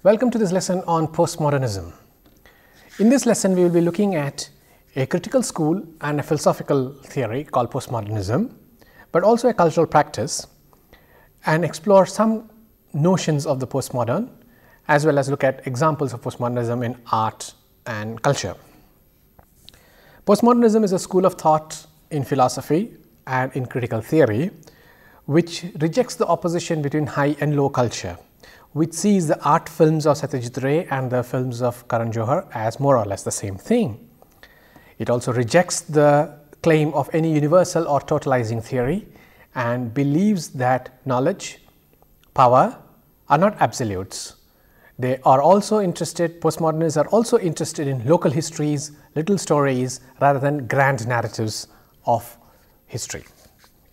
Welcome to this lesson on postmodernism. In this lesson, we will be looking at a critical school and a philosophical theory called postmodernism, but also a cultural practice, and explore some notions of the postmodern, as well as look at examples of postmodernism in art and culture. Postmodernism is a school of thought in philosophy and in critical theory, which rejects the opposition between high and low culture, which sees the art films of Satyajit Ray and the films of Karan Johar as more or less the same thing. It also rejects the claim of any universal or totalizing theory and believes that knowledge, power are not absolutes. They are also interested, postmodernists are also interested in local histories, little stories, rather than grand narratives of history.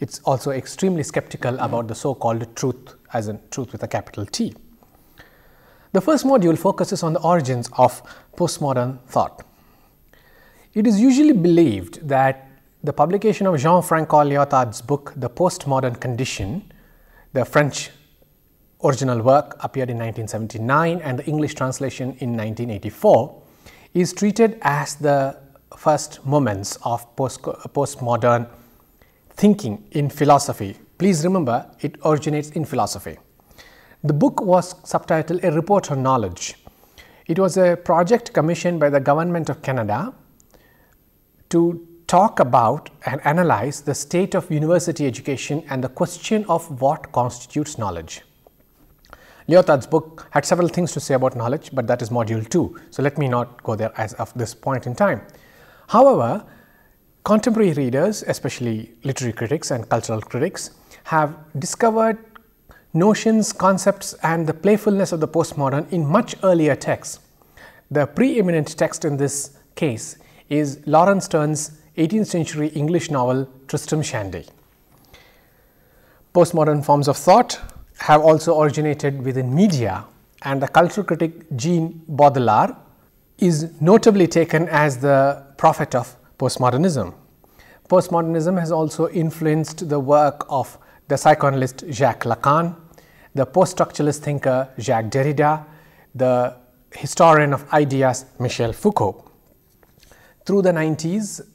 It's also extremely skeptical about the so-called truth, as in truth with a capital T. The first module focuses on the origins of postmodern thought. It is usually believed that the publication of Jean-Francois Lyotard's book, The Postmodern Condition, the French original work appeared in 1979 and the English translation in 1984, is treated as the first moments of postmodern thinking in philosophy. Please remember, it originates in philosophy. The book was subtitled A Report on Knowledge. It was a project commissioned by the Government of Canada to talk about and analyze the state of university education and the question of what constitutes knowledge. Lyotard's book had several things to say about knowledge, but that is module 2. So let me not go there as of this point in time. However, contemporary readers, especially literary critics and cultural critics, have discovered notions, concepts and the playfulness of the postmodern in much earlier texts. The preeminent text in this case is Laurence Sterne's 18th century English novel Tristram Shandy. Postmodern forms of thought have also originated within media, and the cultural critic Jean Baudrillard is notably taken as the prophet of postmodernism. Postmodernism has also influenced the work of the psychoanalyst Jacques Lacan, the post-structuralist thinker Jacques Derrida, the historian of ideas Michel Foucault. Through the 90s,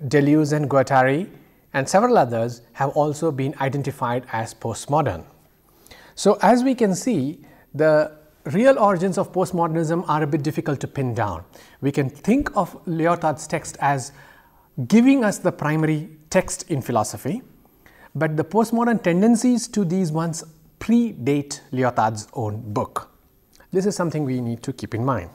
Deleuze and Guattari and several others have also been identified as postmodern. So as we can see, the real origins of postmodernism are a bit difficult to pin down. We can think of Lyotard's text as giving us the primary text in philosophy, but the postmodern tendencies to these ones predate Lyotard's own book. This is something we need to keep in mind.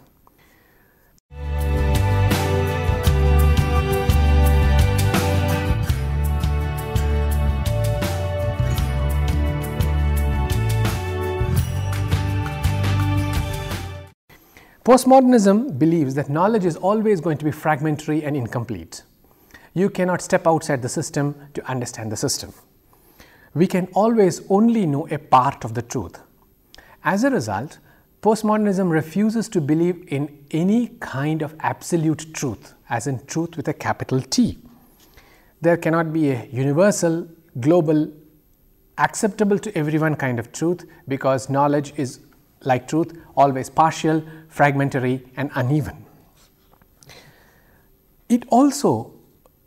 Postmodernism believes that knowledge is always going to be fragmentary and incomplete. You cannot step outside the system to understand the system. We can always only know a part of the truth. As a result, postmodernism refuses to believe in any kind of absolute truth, as in truth with a capital T. There cannot be a universal, global, acceptable to everyone kind of truth, because knowledge is, like truth, always partial, fragmentary and uneven. It also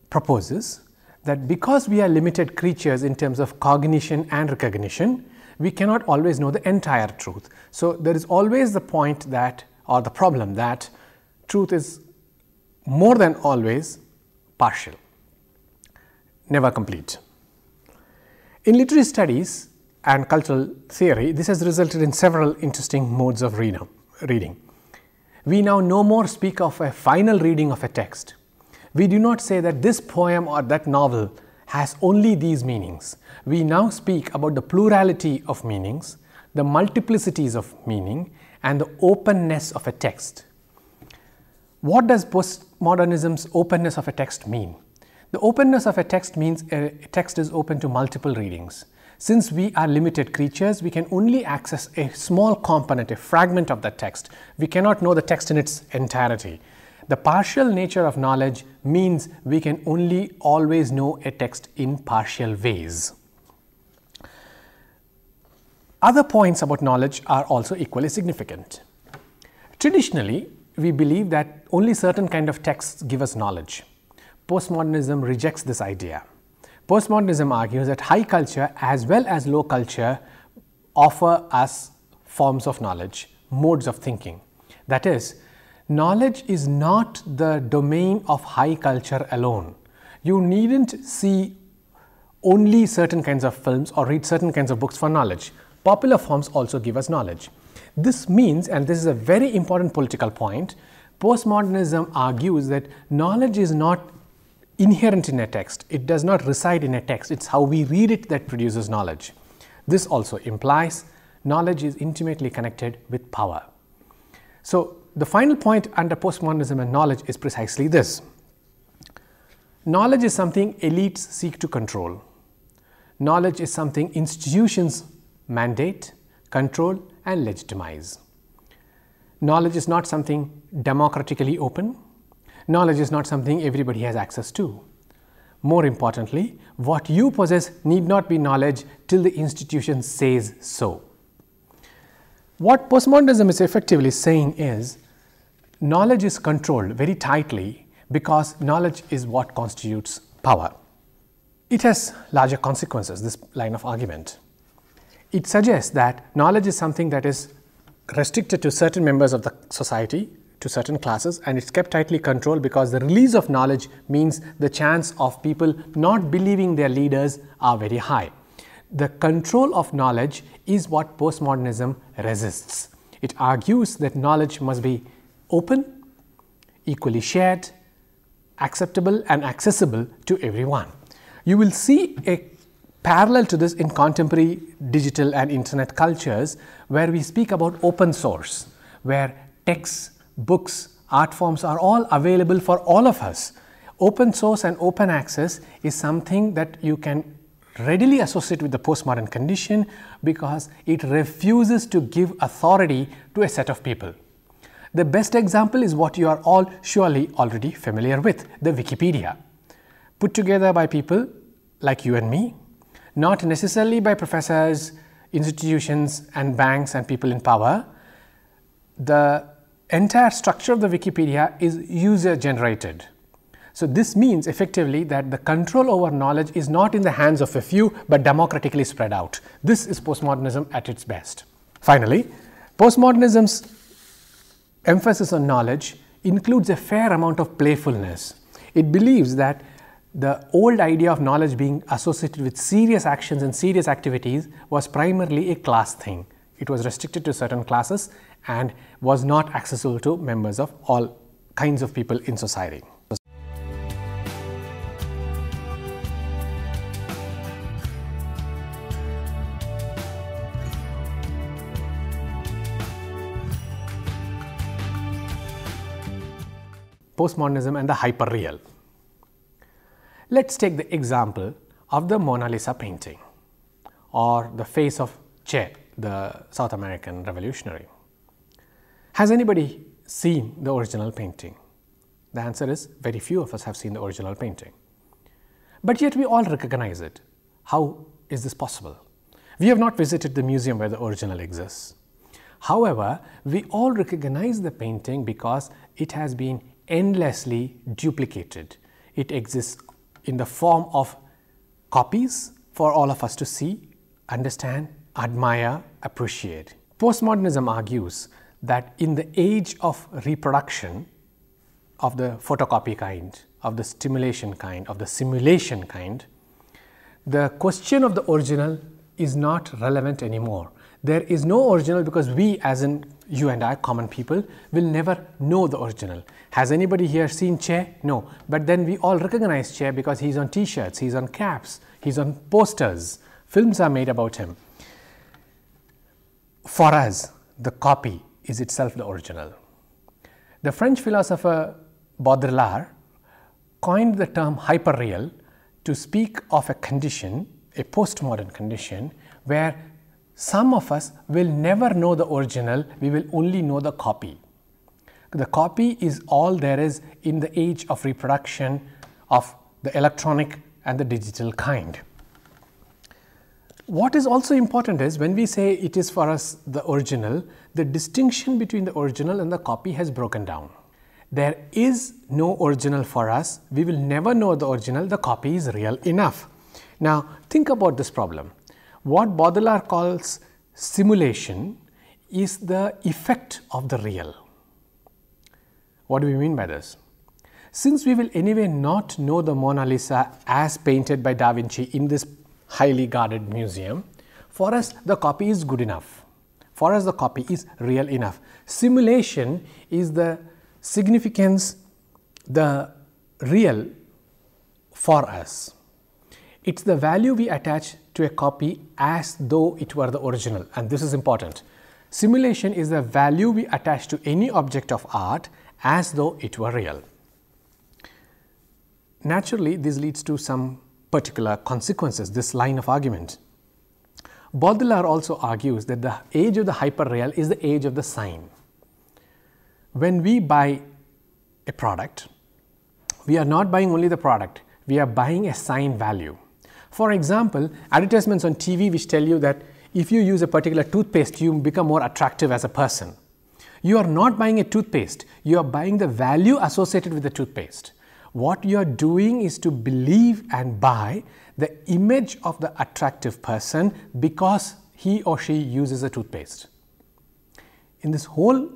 proposes that because we are limited creatures in terms of cognition and recognition, we cannot always know the entire truth. So there is always the point that, or the problem that, truth is more than always partial, never complete. In literary studies and cultural theory, this has resulted in several interesting modes of reading. We now no more speak of a final reading of a text. We do not say that this poem or that novel has only these meanings. We now speak about the plurality of meanings, the multiplicities of meaning, and the openness of a text. What does postmodernism's openness of a text mean? The openness of a text means a text is open to multiple readings. Since we are limited creatures, we can only access a small component, a fragment of that text. We cannot know the text in its entirety. The partial nature of knowledge means we can only always know a text in partial ways. Other points about knowledge are also equally significant. Traditionally, we believe that only certain kind of texts give us knowledge. Postmodernism rejects this idea. Postmodernism argues that high culture as well as low culture offer us forms of knowledge, modes of thinking. That is, knowledge is not the domain of high culture alone. You needn't see only certain kinds of films or read certain kinds of books for knowledge. Popular forms also give us knowledge. This means, and this is a very important political point, postmodernism argues that knowledge is not inherent in a text. It does not reside in a text. It's how we read it that produces knowledge. This also implies knowledge is intimately connected with power. So, the final point under postmodernism and knowledge is precisely this. Knowledge is something elites seek to control. Knowledge is something institutions mandate, control and legitimize. Knowledge is not something democratically open. Knowledge is not something everybody has access to. More importantly, what you possess need not be knowledge till the institution says so. What postmodernism is effectively saying is, knowledge is controlled very tightly because knowledge is what constitutes power. It has larger consequences, this line of argument. It suggests that knowledge is something that is restricted to certain members of the society, to certain classes, and it's kept tightly controlled because the release of knowledge means the chance of people not believing their leaders are very high. The control of knowledge is what postmodernism resists. It argues that knowledge must be open, equally shared, acceptable and accessible to everyone. You will see a parallel to this in contemporary digital and internet cultures where we speak about open source, where texts, books, art forms are all available for all of us. Open source and open access is something that you can readily associate with the postmodern condition because it refuses to give authority to a set of people. The best example is what you are all surely already familiar with, the Wikipedia. Put together by people like you and me, not necessarily by professors, institutions and banks and people in power. The entire structure of the Wikipedia is user generated. So this means effectively that the control over knowledge is not in the hands of a few but democratically spread out. This is postmodernism at its best. Finally, postmodernism's emphasis on knowledge includes a fair amount of playfulness. It believes that the old idea of knowledge being associated with serious actions and serious activities was primarily a class thing. It was restricted to certain classes and was not accessible to members of all kinds of people in society. Postmodernism and the hyperreal. Let's take the example of the Mona Lisa painting or the face of Che, the South American revolutionary. Has anybody seen the original painting? The answer is very few of us have seen the original painting. But yet we all recognize it. How is this possible? We have not visited the museum where the original exists. However, we all recognize the painting because it has been endlessly duplicated. It exists in the form of copies for all of us to see, understand, admire, appreciate. Postmodernism argues that in the age of reproduction, of the photocopy kind, of the stimulation kind, of the simulation kind, the question of the original is not relevant anymore. There is no original because we, as in you and I, common people, will never know the original. Has anybody here seen Che? No. But then we all recognize Che because he's on t-shirts, he's on caps, he's on posters. Films are made about him. For us, the copy is itself the original. The French philosopher Baudrillard coined the term hyperreal to speak of a condition, a postmodern condition, where some of us will never know the original, we will only know the copy. The copy is all there is in the age of reproduction of the electronic and the digital kind. What is also important is when we say it is for us the original, the distinction between the original and the copy has broken down. There is no original for us. We will never know the original. The copy is real enough. Now, think about this problem. What Baudrillard calls simulation is the effect of the real. What do we mean by this? Since we will anyway not know the Mona Lisa as painted by Da Vinci in this highly guarded museum, for us the copy is good enough. For us the copy is real enough. Simulation is the significance, the real for us. It's the value we attach to a copy as though it were the original, and this is important. Simulation is the value we attach to any object of art as though it were real. Naturally, this leads to some particular consequences, this line of argument. Baudrillard also argues that the age of the hyperreal is the age of the sign. When we buy a product, we are not buying only the product, we are buying a sign value. For example, advertisements on TV which tell you that if you use a particular toothpaste, you become more attractive as a person. You are not buying a toothpaste, you are buying the value associated with the toothpaste. What you are doing is to believe and buy the image of the attractive person because he or she uses a toothpaste. In this whole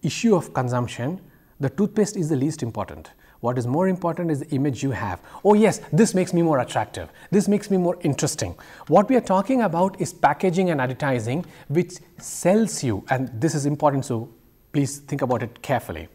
issue of consumption, the toothpaste is the least important. What is more important is the image you have. Oh yes, this makes me more attractive. This makes me more interesting. What we are talking about is packaging and advertising which sells you, and this is important, so please think about it carefully.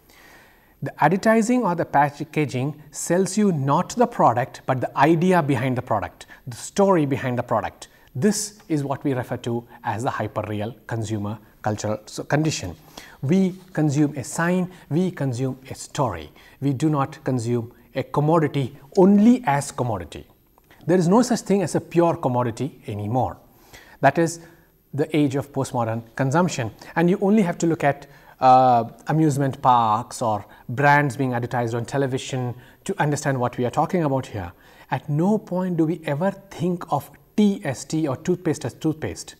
The advertising or the packaging sells you not the product but the idea behind the product, the story behind the product. This is what we refer to as the hyperreal consumer cultural condition. We consume a sign, we consume a story. We do not consume a commodity only as commodity. There is no such thing as a pure commodity anymore. That is the age of postmodern consumption, and you only have to look at amusement parks or brands being advertised on television to understand what we are talking about here. At no point do we ever think of tea as tea or toothpaste as toothpaste,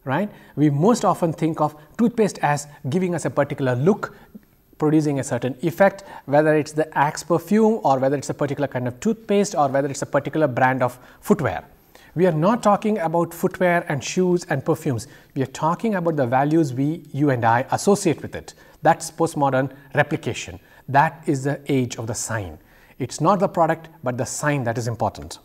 right? We most often think of toothpaste as giving us a particular look, producing a certain effect, whether it's the Axe perfume or whether it's a particular kind of toothpaste or whether it's a particular brand of footwear. We are not talking about footwear and shoes and perfumes. We are talking about the values you and I associate with it. That's postmodern replication. That is the age of the sign. It's not the product, but the sign that is important.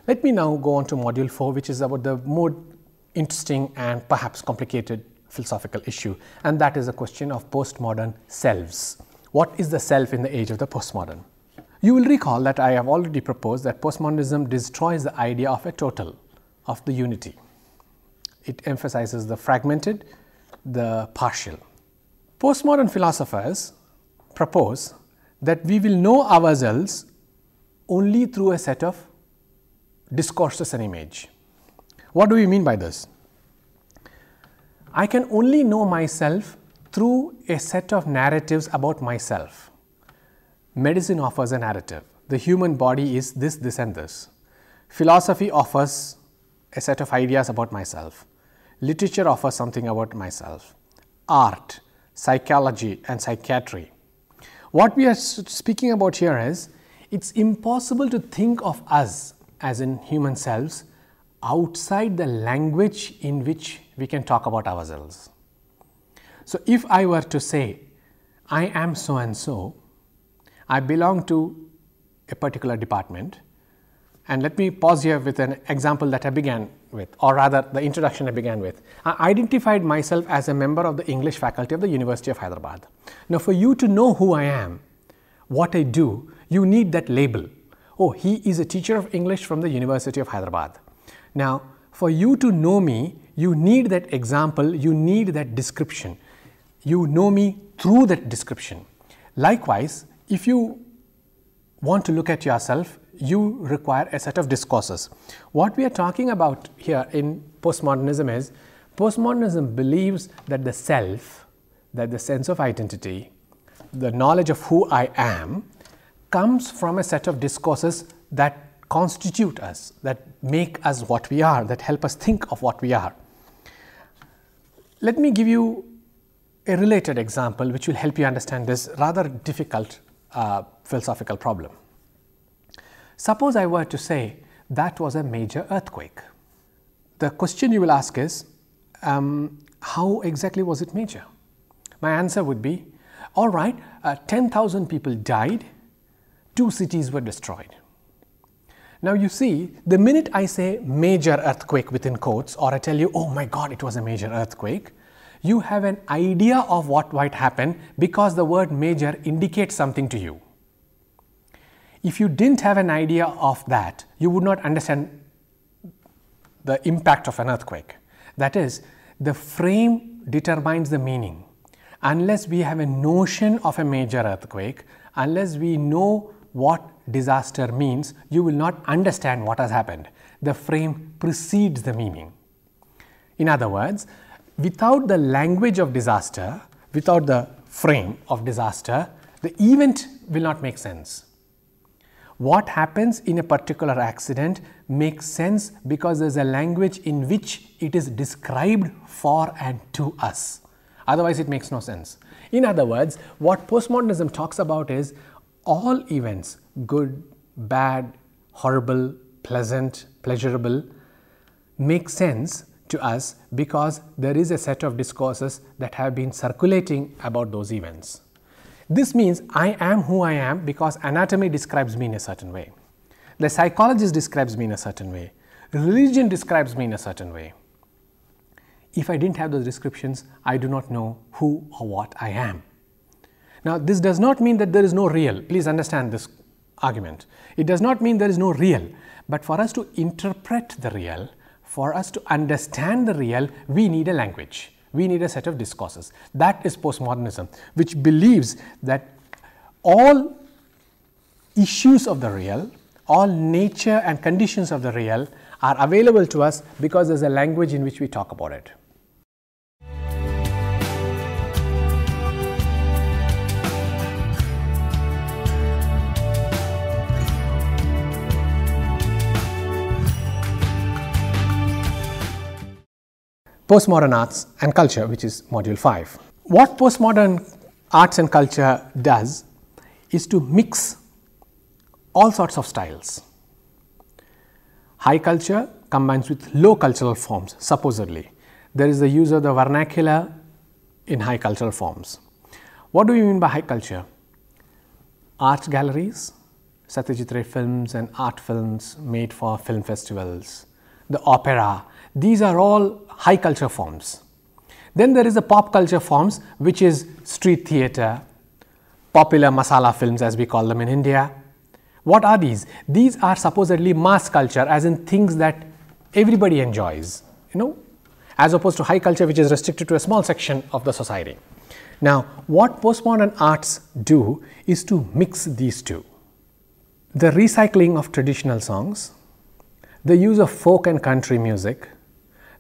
Let me now go on to module 4, which is about the more interesting and perhaps complicated philosophical issue, and that is the question of postmodern selves. What is the self in the age of the postmodern? You will recall that I have already proposed that postmodernism destroys the idea of a total, of the unity. It emphasizes the fragmented, the partial. Postmodern philosophers propose that we will know ourselves only through a set of discourses and image. What do we mean by this? I can only know myself through a set of narratives about myself. Medicine offers a narrative. The human body is this, this and this. Philosophy offers a set of ideas about myself. Literature offers something about myself. Art, psychology and psychiatry. What we are speaking about here is, it's impossible to think of us as in human selves outside the language in which we can talk about ourselves. So if I were to say, I am so and so, I belong to a particular department, and let me pause here with an example that I began with, or rather the introduction I began with. I identified myself as a member of the English faculty of the University of Hyderabad. Now for you to know who I am, what I do, you need that label. Oh, he is a teacher of English from the University of Hyderabad. Now, for you to know me, you need that example, you need that description. You know me through that description. Likewise, if you want to look at yourself, you require a set of discourses. What we are talking about here in postmodernism is, postmodernism believes that the self, that the sense of identity, the knowledge of who I am, comes from a set of discourses that constitute us, that make us what we are, that help us think of what we are. Let me give you a related example which will help you understand this rather difficult philosophical problem. Suppose I were to say that was a major earthquake. The question you will ask is, how exactly was it major? My answer would be, all right, 10,000 people died, 2 cities were destroyed. Now you see, the minute I say major earthquake within quotes, or I tell you, oh my God, it was a major earthquake, you have an idea of what might happen because the word major indicates something to you. If you didn't have an idea of that, you would not understand the impact of an earthquake. That is, the frame determines the meaning. Unless we have a notion of a major earthquake, unless we know what disaster means, you will not understand what has happened. The frame precedes the meaning. In other words, without the language of disaster, without the frame of disaster, the event will not make sense. What happens in a particular accident makes sense because there is a language in which it is described for and to us. Otherwise, it makes no sense. In other words, what postmodernism talks about is all events, good, bad, horrible, pleasant, pleasurable, make sense to us because there is a set of discourses that have been circulating about those events. This means I am who I am because anatomy describes me in a certain way. The psychologist describes me in a certain way. Religion describes me in a certain way. If I didn't have those descriptions, I do not know who or what I am. Now, this does not mean that there is no real. Please understand this argument. It does not mean there is no real. But for us to interpret the real, for us to understand the real, we need a language. We need a set of discourses. That is postmodernism, which believes that all issues of the real, all nature and conditions of the real are available to us because there is a language in which we talk about it. Postmodern arts and culture, which is module 5. What postmodern arts and culture does is to mix all sorts of styles. High culture combines with low cultural forms, supposedly. There is the use of the vernacular in high cultural forms. What do we mean by high culture? Art galleries, Satyajit Ray films and art films made for film festivals, the opera. These are all high culture forms. Then there is the pop culture forms, which is street theatre, popular masala films as we call them in India. What are these? These are supposedly mass culture, as in things that everybody enjoys, as opposed to high culture, which is restricted to a small section of the society. Now, what postmodern arts do is to mix these two. The recycling of traditional songs, the use of folk and country music,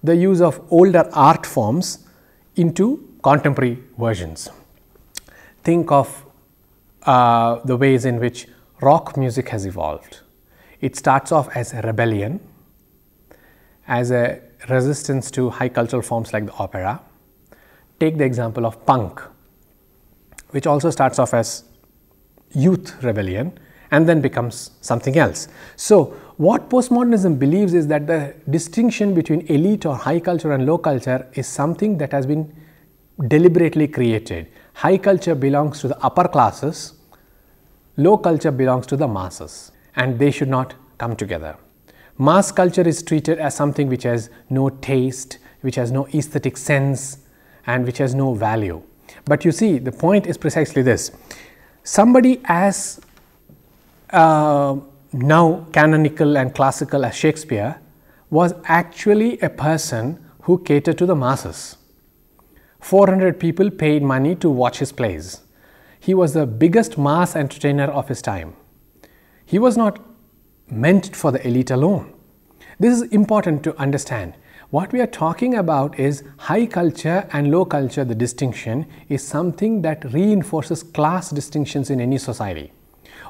the use of older art forms into contemporary versions. Think of the ways in which rock music has evolved. It starts off as a rebellion, as a resistance to high cultural forms like the opera. Take the example of punk, which also starts off as youth rebellion and then becomes something else. So, what postmodernism believes is that the distinction between elite or high culture and low culture is something that has been deliberately created. High culture belongs to the upper classes, low culture belongs to the masses, and they should not come together. Mass culture is treated as something which has no taste, which has no aesthetic sense, and which has no value. But you see, the point is precisely this. Somebody as now canonical and classical as Shakespeare was actually a person who catered to the masses. 400 people paid money to watch his plays. He was the biggest mass entertainer of his time. He was not meant for the elite alone. This is important to understand. What we are talking about is high culture and low culture. The distinction is something that reinforces class distinctions in any society.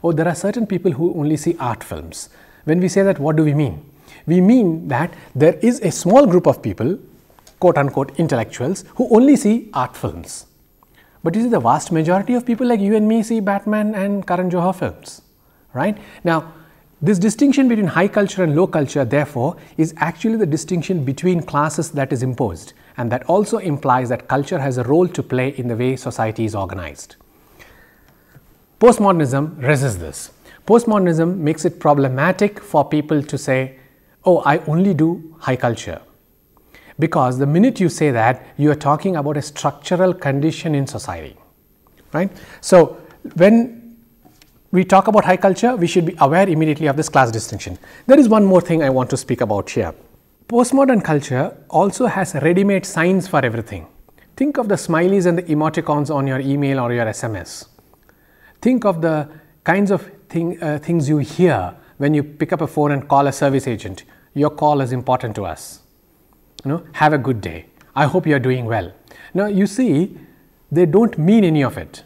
Oh, there are certain people who only see art films. When we say that, what do we mean? We mean that there is a small group of people, quote unquote intellectuals, who only see art films. But you see, the vast majority of people like you and me see Batman and Karan Johar films, right? Now, this distinction between high culture and low culture, therefore, is actually the distinction between classes that is imposed, and that also implies that culture has a role to play in the way society is organized. Postmodernism resists this. Postmodernism makes it problematic for people to say, oh, I only do high culture. Because the minute you say that, you are talking about a structural condition in society, right? So, when we talk about high culture, we should be aware immediately of this class distinction. There is one more thing I want to speak about here. Postmodern culture also has ready-made signs for everything. Think of the smileys and the emoticons on your email or your SMS. Think of the kinds of things you hear when you pick up a phone and call a service agent. Your call is important to us. Have a good day. I hope you are doing well. Now, you see, they don't mean any of it.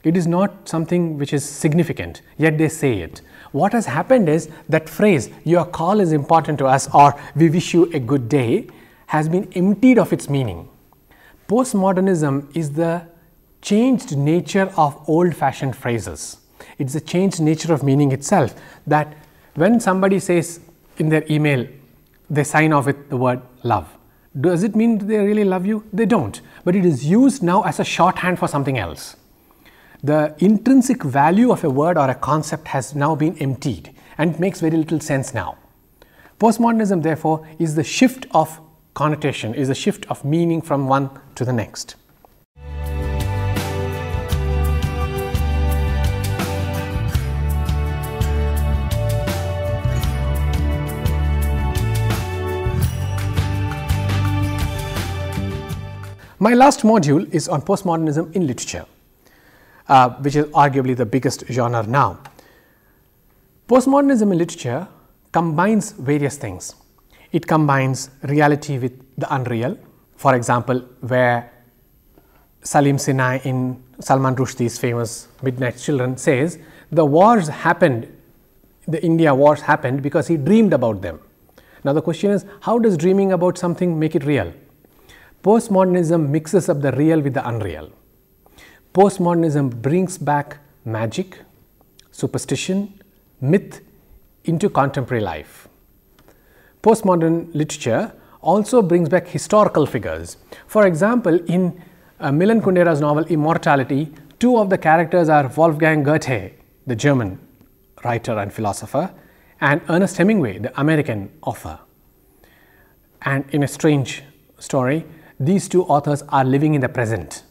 It is not something which is significant, yet they say it. What has happened is that phrase, your call is important to us, or we wish you a good day, has been emptied of its meaning. Postmodernism is the changed nature of old-fashioned phrases. It's the changed nature of meaning itself, that when somebody says in their email, they sign off with the word love. Does it mean they really love you? They don't. But it is used now as a shorthand for something else. The intrinsic value of a word or a concept has now been emptied, and it makes very little sense now. Postmodernism, therefore, is the shift of connotation, is the shift of meaning from one to the next. My last module is on postmodernism in literature, which is arguably the biggest genre now. Postmodernism in literature combines various things. It combines reality with the unreal. For example, where Salim Sinai in Salman Rushdie's famous Midnight Children says, the wars happened, the India wars happened because he dreamed about them. Now the question is, how does dreaming about something make it real? Postmodernism mixes up the real with the unreal. Postmodernism brings back magic, superstition, myth into contemporary life. Postmodern literature also brings back historical figures. For example, in Milan Kundera's novel Immortality, two of the characters are Wolfgang Goethe, the German writer and philosopher, and Ernest Hemingway, the American author. And in a strange story, these two authors are living in the present.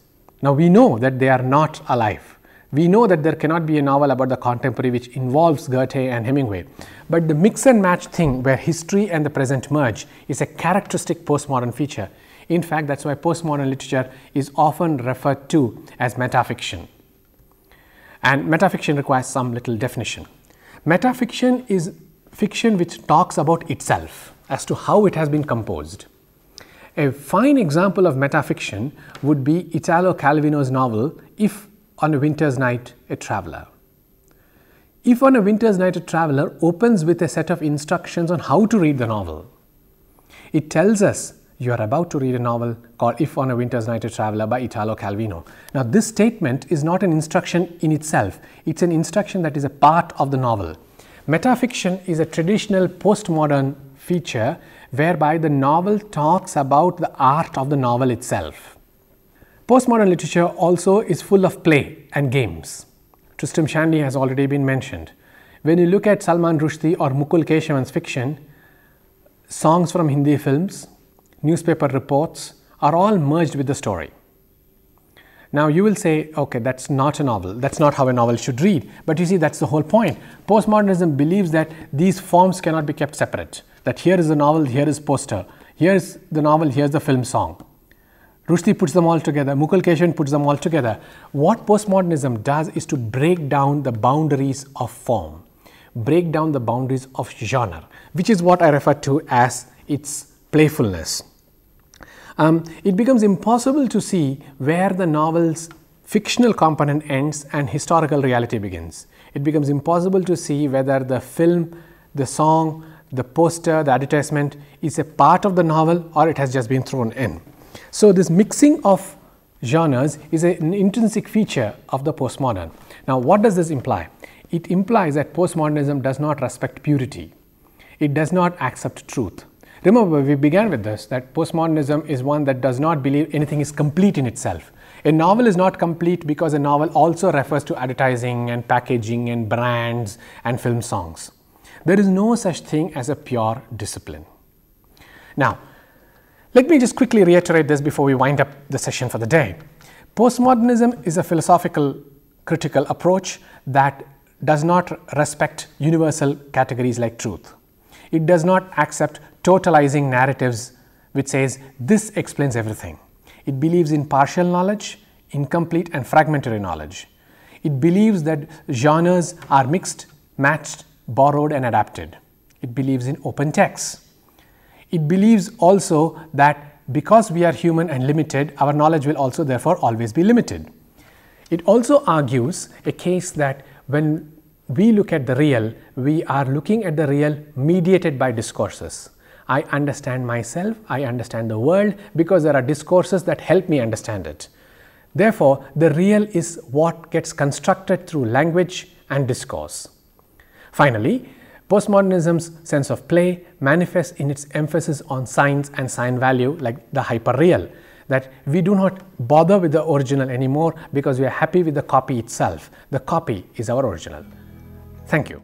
Now we know that they are not alive. We know that there cannot be a novel about the contemporary which involves Goethe and Hemingway. But the mix and match thing where history and the present merge is a characteristic postmodern feature. In fact, that's why postmodern literature is often referred to as metafiction. And metafiction requires some little definition. Metafiction is fiction which talks about itself as to how it has been composed. A fine example of metafiction would be Italo Calvino's novel, If on a Winter's Night a Traveller. If on a Winter's Night a Traveller opens with a set of instructions on how to read the novel. It tells us you are about to read a novel called If on a Winter's Night a Traveller by Italo Calvino. Now this statement is not an instruction in itself, it's an instruction that is a part of the novel. Metafiction is a traditional postmodern feature whereby the novel talks about the art of the novel itself. Postmodern literature also is full of play and games. Tristram Shandy has already been mentioned. When you look at Salman Rushdie or Mukul Keshavan's fiction, songs from Hindi films, newspaper reports are all merged with the story. Now you will say, okay, that's not a novel, that's not how a novel should read. But you see, that's the whole point. Postmodernism believes that these forms cannot be kept separate. That here is the novel, here is poster, here is the novel, here is the film song. Rushdie puts them all together, Mukul Keshavan puts them all together. What postmodernism does is to break down the boundaries of form. break down the boundaries of genre, which is what I refer to as its playfulness. It becomes impossible to see where the novel's fictional component ends and historical reality begins. It becomes impossible to see whether the film, the song, the poster, the advertisement is a part of the novel or it has just been thrown in. So this mixing of genres is an intrinsic feature of the postmodern. Now, what does this imply? It implies that postmodernism does not respect purity. It does not accept truth. Remember, we began with this, that postmodernism is one that does not believe anything is complete in itself. A novel is not complete because a novel also refers to advertising and packaging and brands and film songs. There is no such thing as a pure discipline. Now, let me just quickly reiterate this before we wind up the session for the day. Postmodernism is a philosophical, critical approach that does not respect universal categories like truth. It does not accept totalizing narratives which says this explains everything. It believes in partial knowledge, incomplete and fragmentary knowledge. It believes that genres are mixed, matched, borrowed and adapted. It believes in open text. It believes also that because we are human and limited, our knowledge will also therefore always be limited. It also argues a case that when we look at the real, we are looking at the real mediated by discourses. I understand myself, I understand the world because there are discourses that help me understand it. Therefore, the real is what gets constructed through language and discourse. Finally, postmodernism's sense of play manifests in its emphasis on signs and sign value like the hyperreal, that we do not bother with the original anymore because we are happy with the copy itself. The copy is our original. Thank you.